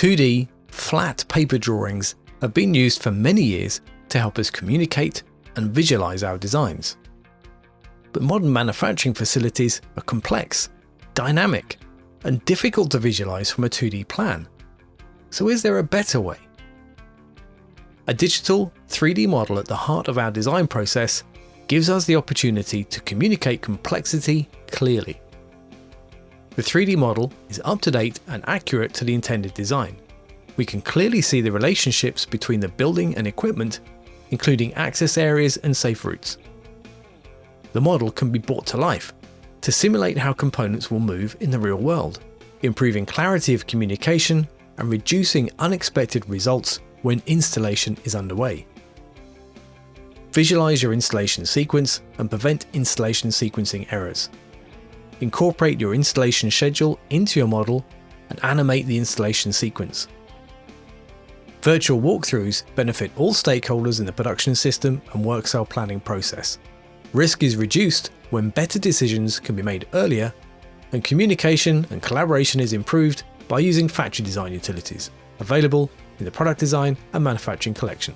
2D, flat paper drawings have been used for many years to help us communicate and visualize our designs. But modern manufacturing facilities are complex, dynamic, and difficult to visualize from a 2D plan. So is there a better way? A digital 3D model at the heart of our design process gives us the opportunity to communicate complexity clearly. The 3D model is up-to-date and accurate to the intended design. We can clearly see the relationships between the building and equipment, including access areas and safe routes. The model can be brought to life to simulate how components will move in the real world, improving clarity of communication and reducing unexpected results when installation is underway. Visualize your installation sequence and prevent installation sequencing errors. Incorporate your installation schedule into your model and animate the installation sequence. Virtual walkthroughs benefit all stakeholders in the production system and work cell planning process. Risk is reduced when better decisions can be made earlier, and communication and collaboration is improved by using factory design utilities, available in the Product Design and Manufacturing collection.